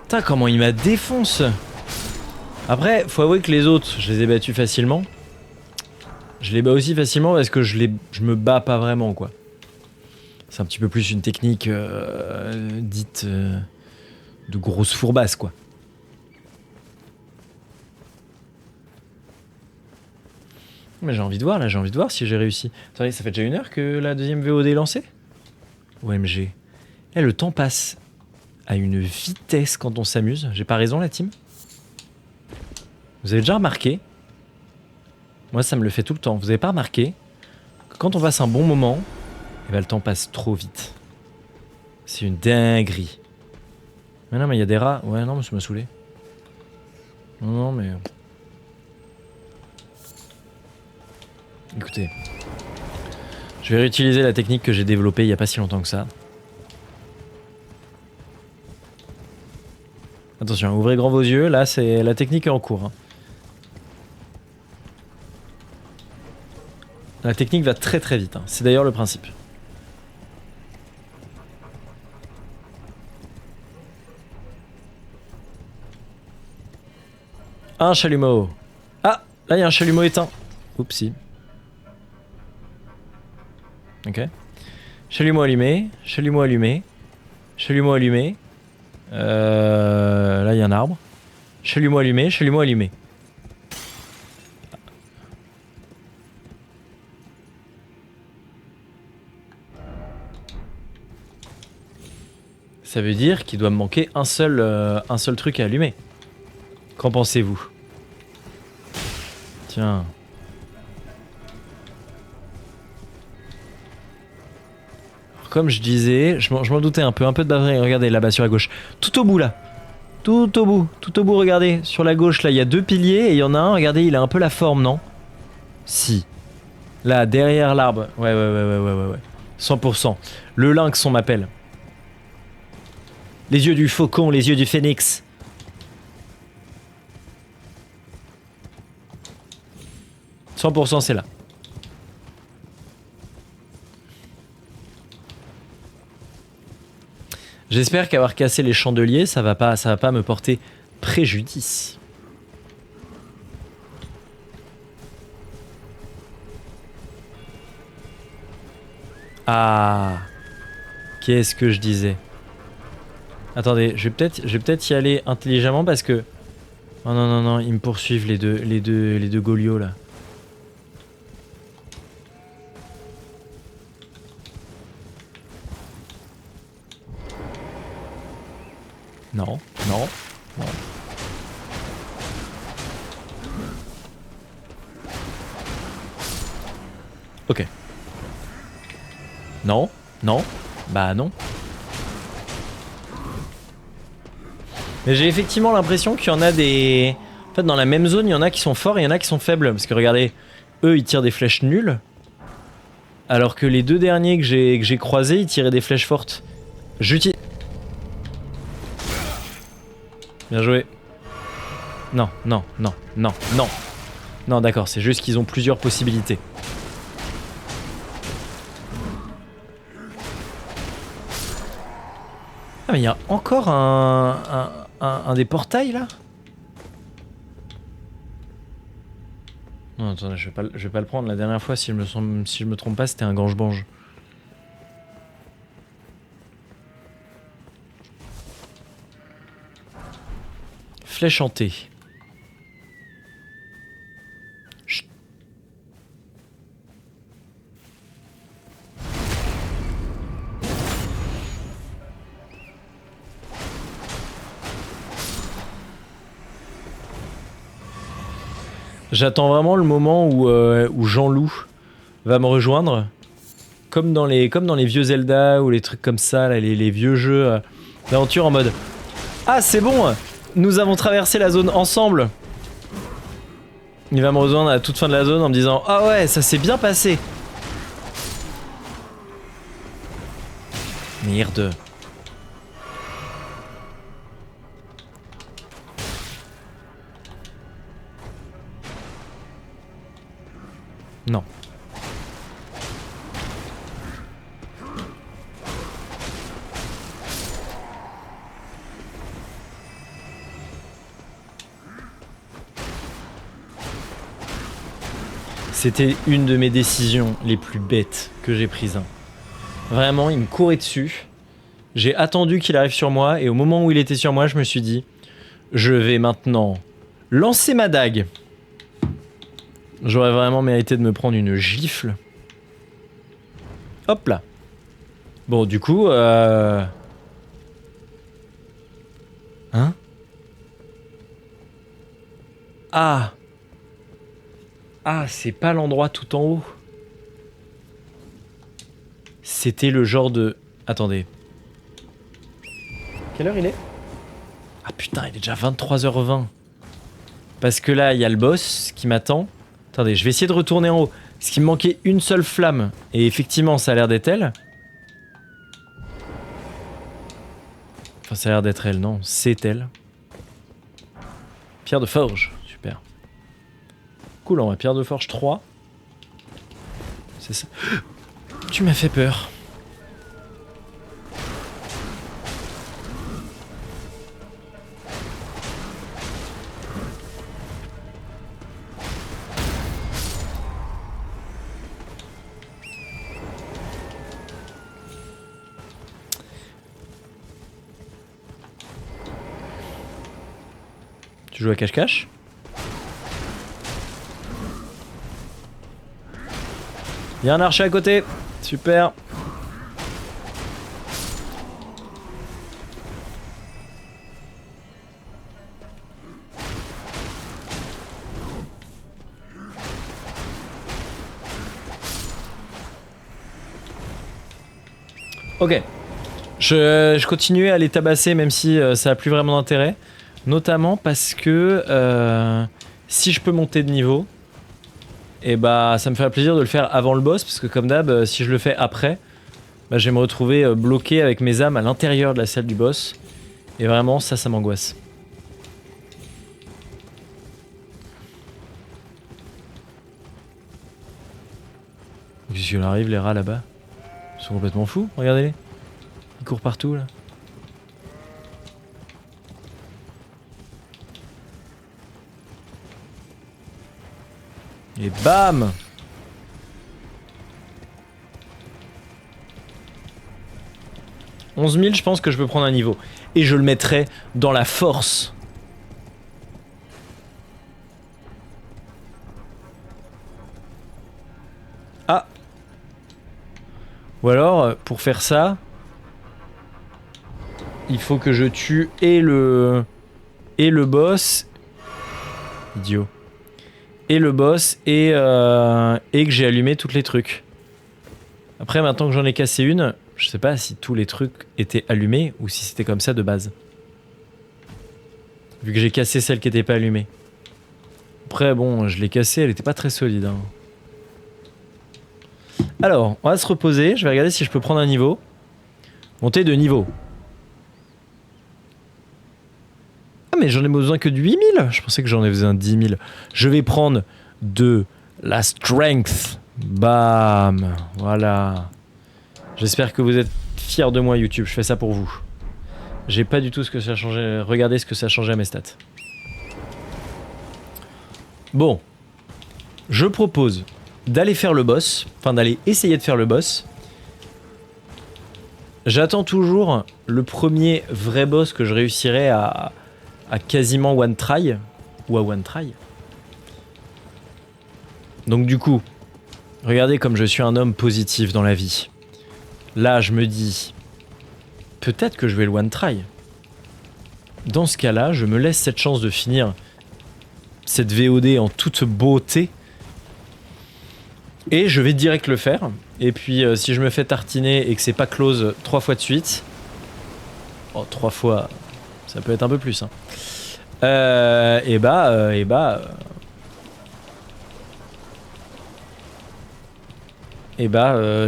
Speaker 1: Putain comment il m'a défonce. Après faut avouer que les autres je les ai battus facilement. Je les bats aussi facilement parce que je me bats pas vraiment quoi. C'est un petit peu plus une technique dite de grosse fourbasse quoi. Mais j'ai envie de voir là, j'ai envie de voir si j'ai réussi. Attendez, ça fait déjà 1 heure que la deuxième VOD est lancée? OMG. Eh, le temps passe à une vitesse quand on s'amuse. J'ai pas raison la team? Vous avez déjà remarqué? Moi ça me le fait tout le temps. Vous avez pas remarqué que quand on passe un bon moment, eh ben, le temps passe trop vite. C'est une dinguerie. Mais non mais il y a des rats. Ouais non mais ça m'a saoulé. Non mais... Écoutez. Je vais réutiliser la technique que j'ai développée il y a pas si longtemps que ça. Attention, ouvrez grand vos yeux. Là c'est la technique est en cours. Hein. La technique va très très vite. Hein. C'est d'ailleurs le principe. Un chalumeau. Ah, là il y a un chalumeau éteint. Oupsie. Ok. Chalumeau allumé, chalumeau allumé, chalumeau allumé. Là il y a un arbre. Chalumeau allumé, chalumeau allumé. Ça veut dire qu'il doit me manquer un seul truc à allumer. Qu'en pensez-vous? Tiens. Alors, comme je disais, je m'en doutais un peu de bavrer. Regardez là-bas sur la gauche. Tout au bout là. Tout au bout, regardez. Sur la gauche là, il y a 2 piliers et il y en a un, regardez, il a un peu la forme, non? Si. Là, derrière l'arbre. Ouais. 100%. Le lynx, on m'appelle. Les yeux du faucon, les yeux du phénix. « 100% c'est là. J'espère qu'avoir cassé les chandeliers, ça va pas me porter préjudice. Ah, qu'est-ce que je disais? Attendez, je vais peut-être y aller intelligemment parce que... Oh non, ils me poursuivent les deux Goliots là. Non. Ok. Non. Bah non. Mais j'ai effectivement l'impression qu'il y en a des... En fait, dans la même zone, il y en a qui sont forts et il y en a qui sont faibles. Parce que regardez, eux, ils tirent des flèches nulles. Alors que les deux derniers que j'ai croisés, ils tiraient des flèches fortes. J'utilise... Bien joué. Non. Non, d'accord, c'est juste qu'ils ont plusieurs possibilités. Ah mais il y a encore un des portails là. Non attendez, je vais pas le prendre. La dernière fois, si je me trompe pas, c'était un gange-bange. Flèche hantée. Chut. J'attends vraiment le moment où Jean-Loup va me rejoindre. Comme dans les vieux Zelda ou les trucs comme ça, là, les vieux jeux d'aventure en mode... Ah c'est bon, nous avons traversé la zone ensemble. Il va me rejoindre à la toute fin de la zone en me disant ah ouais, ça s'est bien passé. Merde. Non. C'était une de mes décisions les plus bêtes que j'ai prises. Vraiment, il me courait dessus. J'ai attendu qu'il arrive sur moi et au moment où il était sur moi, je me suis dit je vais maintenant lancer ma dague. J'aurais vraiment mérité de me prendre une gifle. Hop là. Bon, du coup... Hein? Ah! Ah, c'est pas l'endroit tout en haut. C'était le genre de... Attendez. Quelle heure il est? Ah putain, il est déjà 23h20. Parce que là, il y a le boss qui m'attend. Attendez, je vais essayer de retourner en haut. Parce qu'il me manquait une seule flamme. Et effectivement, ça a l'air d'être elle. Enfin, ça a l'air d'être elle, non. C'est elle. Pierre de forge. Super. Cool, on va pierre de forge 3. C'est ça. Tu m'as fait peur. Tu joues à cache-cache? Il y a un archer à côté. Super. Ok. Je continuais à les tabasser même si ça a plus vraiment d'intérêt. Notamment parce que si je peux monter de niveau, Et bah ça me fait plaisir de le faire avant le boss, parce que comme d'hab, si je le fais après, bah, je vais me retrouver bloqué avec mes âmes à l'intérieur de la salle du boss. Et vraiment, ça m'angoisse. Qu'est-ce qu'il arrive, les rats là-bas? Ils sont complètement fous, regardez-les. Ils courent partout là. Et bam! « 11 000, je pense que je peux prendre un niveau. Et je le mettrai dans la force. » Ah! Ou alors, pour faire ça, il faut que je tue et le boss. Idiot. Et le boss et que j'ai allumé tous les trucs. Après, maintenant que j'en ai cassé une, je sais pas si tous les trucs étaient allumés ou si c'était comme ça de base. Vu que j'ai cassé celle qui était pas allumée. Après, bon, je l'ai cassée, elle était pas très solide. Hein. Alors, on va se reposer. Je vais regarder si je peux prendre un niveau. Monter de niveau. Ah, mais j'en ai besoin que de 8000. Je pensais que j'en ai besoin de 10 000. Je vais prendre de la strength. Bam. Voilà. J'espère que vous êtes fiers de moi, YouTube. Je fais ça pour vous. J'ai pas du tout ce que ça a changé. Regardez ce que ça a changé à mes stats. Bon. Je propose d'aller faire le boss. Enfin, d'aller essayer de faire le boss. J'attends toujours le premier vrai boss que je réussirai à quasiment one try. Ou à one try. Donc du coup, regardez comme je suis un homme positif dans la vie. Là, je me dis, peut-être que je vais le one try. Dans ce cas-là, je me laisse cette chance de finir cette VOD en toute beauté. Et je vais direct le faire. Et puis, si je me fais tartiner et que c'est pas close 3 fois de suite... Oh, 3 fois, ça peut être un peu plus. Hein.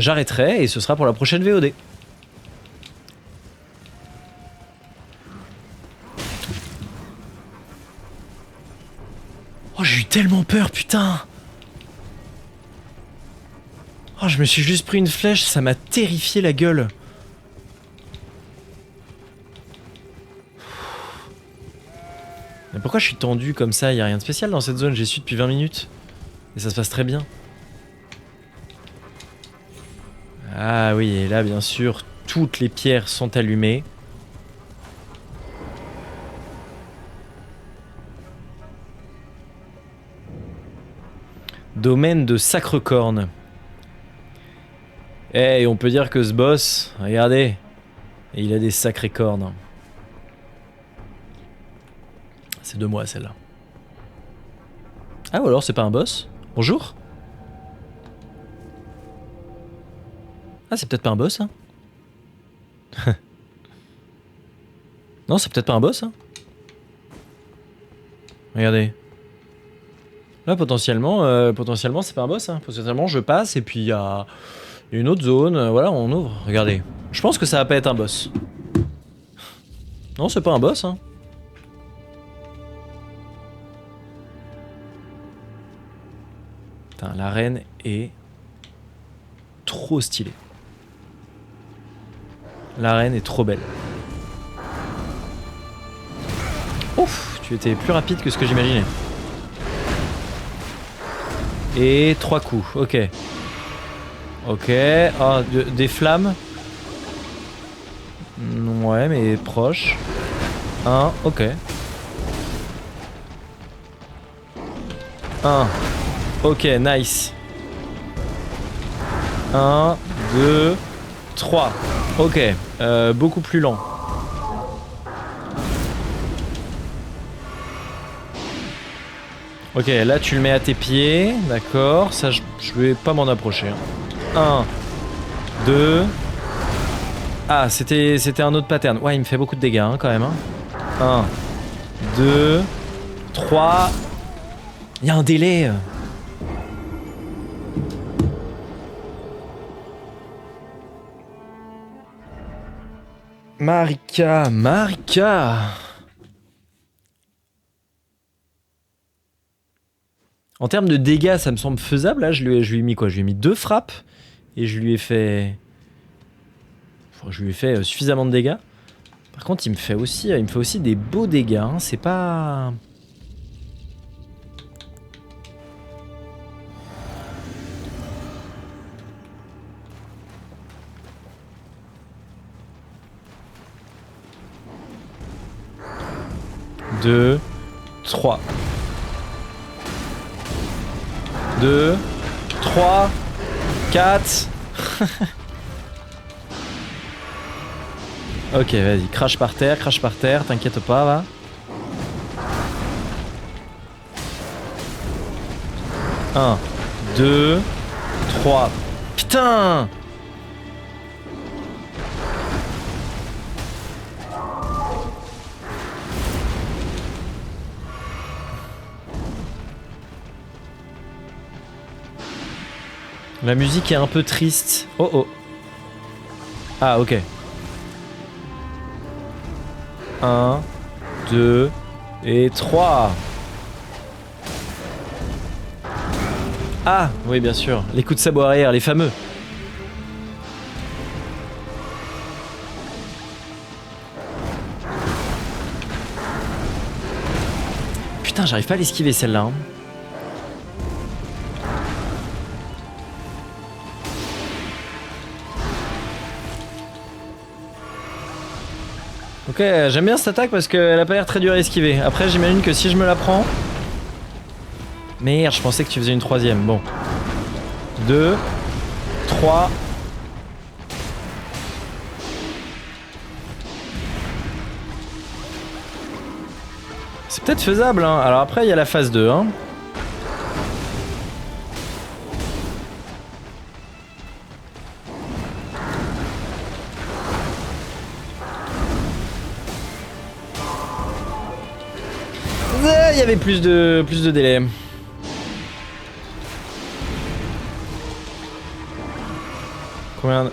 Speaker 1: J'arrêterai et ce sera pour la prochaine VOD. Oh, j'ai eu tellement peur, putain! Oh, je me suis juste pris une flèche, ça m'a terrifié la gueule. Mais pourquoi je suis tendu comme ça? Y a rien de spécial dans cette zone, j'y suis depuis 20 minutes. Et ça se passe très bien. Ah oui, et là, bien sûr, toutes les pierres sont allumées. Domaine de Sacrecorne. Et on peut dire que ce boss, regardez, il a des sacrées cornes. C'est de moi celle-là. Ah, ou alors c'est pas un boss? Bonjour? Ah, c'est peut-être pas un boss, hein? Non, c'est peut-être pas un boss, hein? Regardez. Là, potentiellement c'est pas un boss, hein? Potentiellement, je passe et puis il y a une autre zone. Voilà, on ouvre. Regardez. Je pense que ça va pas être un boss. Non, c'est pas un boss, hein? Putain, l'arène est trop stylée. L'arène est trop belle. Ouf, tu étais plus rapide que ce que j'imaginais. Et 3 coups, ok. Ok, ah, des flammes. Ouais, mais proche. 1, ok. 1, ok, nice. 1, 2, 3. Ok, beaucoup plus lent. Ok, là tu le mets à tes pieds, d'accord. Ça, je vais pas m'en approcher. 1, 2. Ah, c'était un autre pattern. Ouais, il me fait beaucoup de dégâts hein, quand même. Hein. 1, 2, 3. Il y a un délai. Marika, Marika. En termes de dégâts, ça me semble faisable. Là, je lui ai mis quoi? Je lui ai mis 2 frappes. Et je lui ai fait... Enfin, je lui ai fait suffisamment de dégâts. Par contre, il me fait aussi des beaux dégâts. Hein. C'est pas... Deux, 3. 2, 3, 4. Ok, vas-y, crache par terre, t'inquiète pas, va. Un, 2, 3. Putain! La musique est un peu triste. Oh oh. Ah, ok. 1, 2 et 3. Ah, oui, bien sûr. Les coups de sabot arrière, les fameux. Putain, j'arrive pas à l'esquiver celle-là. Hein. Ok, j'aime bien cette attaque parce qu'elle a pas l'air très dure à esquiver. Après, j'imagine que si je me la prends... Merde, je pensais que tu faisais une troisième. Bon. 2, 3... C'est peut-être faisable, hein. Alors après, il y a la phase 2, hein. Il y avait plus de délai. Combien...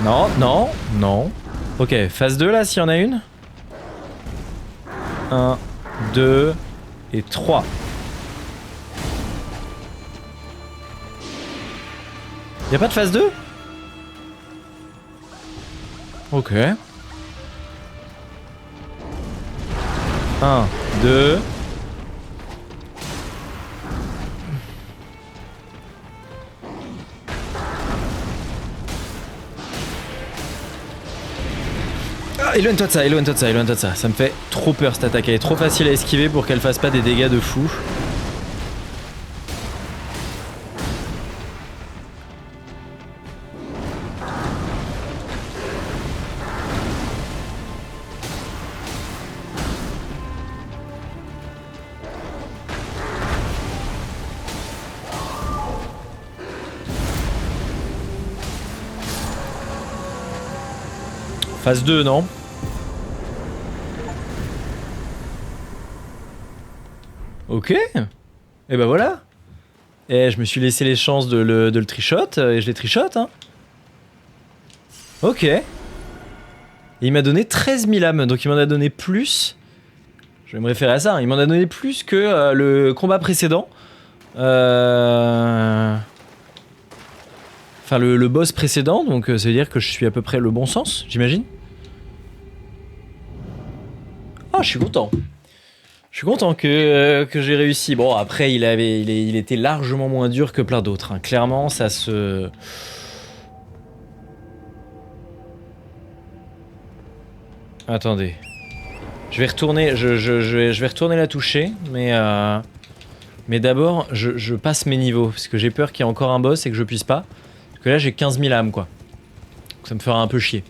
Speaker 1: Non, non, non. Ok, phase 2 là, s'il y en a une. 1, 2 et 3. Y'a pas de phase 2? Ok. 1, 2... Ah, éloigne-toi de ça, éloigne-toi de ça, éloigne-toi de ça. Ça me fait trop peur cette attaque, elle est trop facile à esquiver pour qu'elle fasse pas des dégâts de fou. Phase 2, non? Ok. Et bah voilà. Et je me suis laissé les chances de le trichot, et je l'ai trichot, hein. Ok. Et il m'a donné 13 000 âmes, donc il m'en a donné plus. Je vais me référer à ça, hein. Il m'en a donné plus que le combat précédent. Enfin, le boss précédent, donc ça veut dire que je suis à peu près le bon sens, j'imagine. Ah, je suis content. Je suis content que j'ai réussi. Bon, après, il était largement moins dur que plein d'autres. Hein. Clairement, ça se... Attendez. Je vais retourner, je vais retourner la toucher, mais d'abord, je passe mes niveaux, parce que j'ai peur qu'il y ait encore un boss et que je puisse pas. Parce que là, j'ai 15 000 âmes, quoi. Donc, ça me fera un peu chier.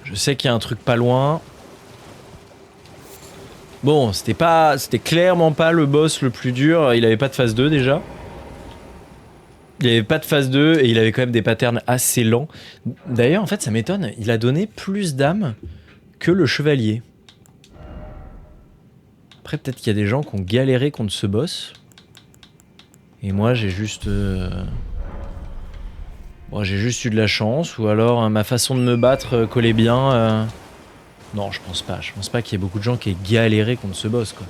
Speaker 1: Je sais qu'il y a un truc pas loin. Bon, c'était clairement pas le boss le plus dur, il avait pas de phase 2 déjà. Il avait pas de phase 2 et il avait quand même des patterns assez lents. D'ailleurs, en fait, ça m'étonne, il a donné plus d'âmes que le chevalier. Après, peut-être qu'il y a des gens qui ont galéré contre ce boss. Et moi, j'ai juste... Bon, j'ai juste eu de la chance. Ou alors, ma façon de me battre collait bien. Non, je pense pas. Je pense pas qu'il y ait beaucoup de gens qui aient galéré contre ce boss, quoi.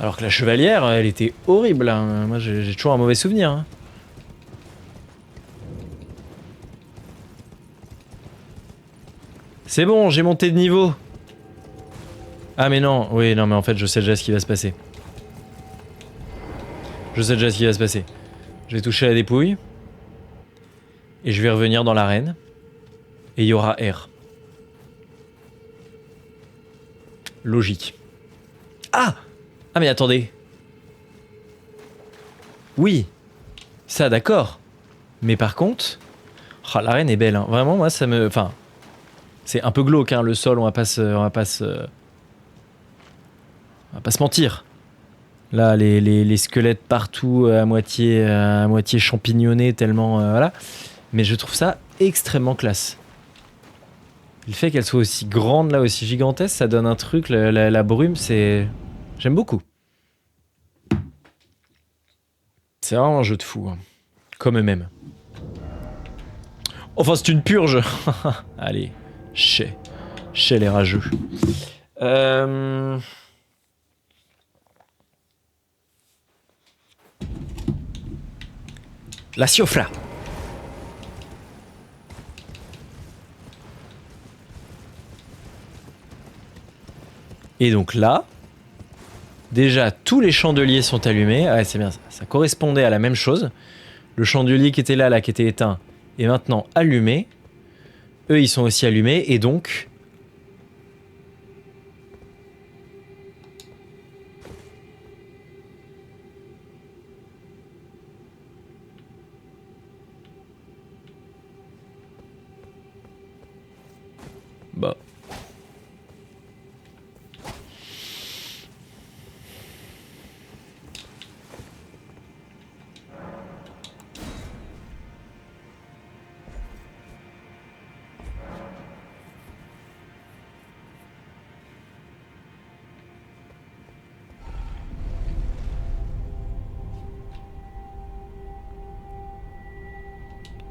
Speaker 1: Alors que la chevalière, elle était horrible. Hein. Moi, j'ai toujours un mauvais souvenir. Hein. C'est bon, j'ai monté de niveau. Ah mais non, oui, non mais en fait, je sais déjà ce qui va se passer. Je sais déjà ce qui va se passer. Je vais toucher à la dépouille. Et je vais revenir dans l'arène. Et il y aura R. Logique. Ah! Ah mais attendez. Oui. Ça, d'accord. Mais par contre... Oh, l'arène est belle. Hein. Vraiment, moi, ça me... Enfin... C'est un peu glauque, hein, le sol, on va pas se mentir. Là, les squelettes partout, à moitié champignonnés, tellement... voilà. Mais je trouve ça extrêmement classe. Le fait qu'elle soit aussi grande, là, aussi gigantesque, ça donne un truc, la brume, c'est... J'aime beaucoup. C'est vraiment un jeu de fou. Hein. Comme eux-mêmes. Enfin, c'est une purge. Allez, chez les rageux. La Siofra. Et donc là, déjà, tous les chandeliers sont allumés. Ah ouais, c'est bien ça. Ça correspondait à la même chose. Le chandelier qui était là, qui était éteint, est maintenant allumé. Eux, ils sont aussi allumés. Et donc... Bah...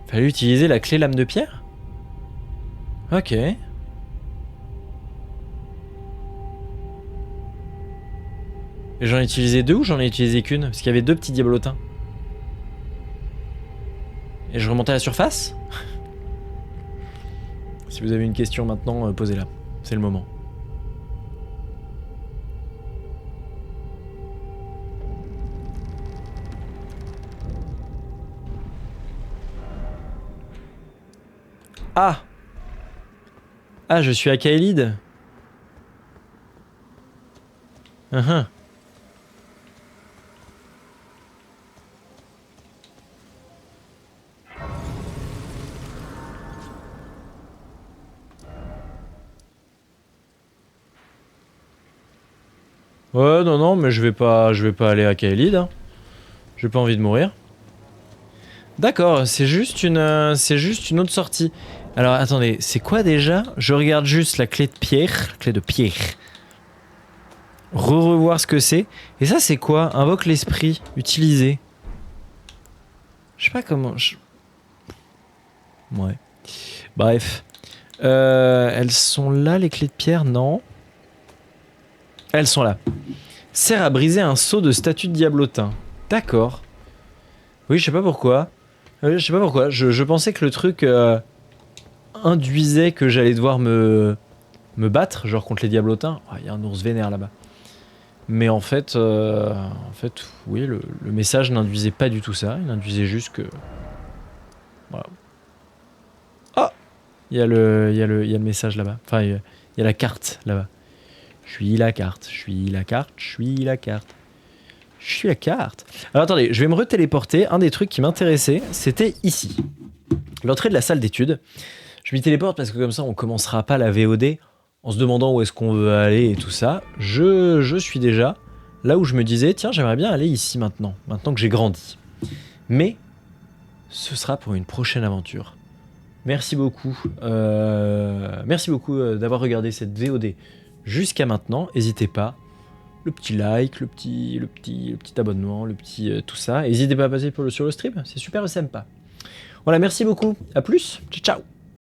Speaker 1: Fallait utiliser la clé lame de pierre? Ok. Et j'en ai utilisé deux ou j'en ai utilisé qu'une? Parce qu'il y avait deux petits diablotins. Et je remontais à la surface? Si vous avez une question maintenant, posez-la. C'est le moment. Ah! Ah, je suis à Kaelid. Uh-huh. Ouais, non, non, mais je vais pas aller à Kaelid. Hein. J'ai pas envie de mourir. D'accord, c'est juste une autre sortie. Alors attendez, c'est quoi déjà? Je regarde juste la clé de pierre, Revoir ce que c'est. Et ça c'est quoi? Invoque l'esprit, utiliser. Je sais pas comment. Ouais. Bref. Elles sont là les clés de pierre? Non. Elles sont là. Sert à briser un seau de statue de diablotin. D'accord. Oui, je sais pas pourquoi. Je pensais que le truc induisait que j'allais devoir me battre, genre contre les diablotins. Ah, il y a un ours vénère là-bas. Mais en fait, oui, le message n'induisait pas du tout ça. Il induisait juste que... Voilà. Ah! Il y a le message là-bas. Enfin, il y a la carte là-bas. Je suis la carte. Alors attendez, je vais me retéléporter. Un des trucs qui m'intéressait, c'était ici. L'entrée de la salle d'études. Je m'y téléporte parce que comme ça, on commencera pas la VOD en se demandant où est-ce qu'on veut aller et tout ça. Je suis déjà là où je me disais, tiens, j'aimerais bien aller ici maintenant que j'ai grandi. Mais ce sera pour une prochaine aventure. Merci beaucoup d'avoir regardé cette VOD jusqu'à maintenant, n'hésitez pas. Le petit like, le petit abonnement, le petit tout ça. N'hésitez pas à passer sur le stream, c'est super sympa. Voilà, merci beaucoup. À plus. Ciao, ciao.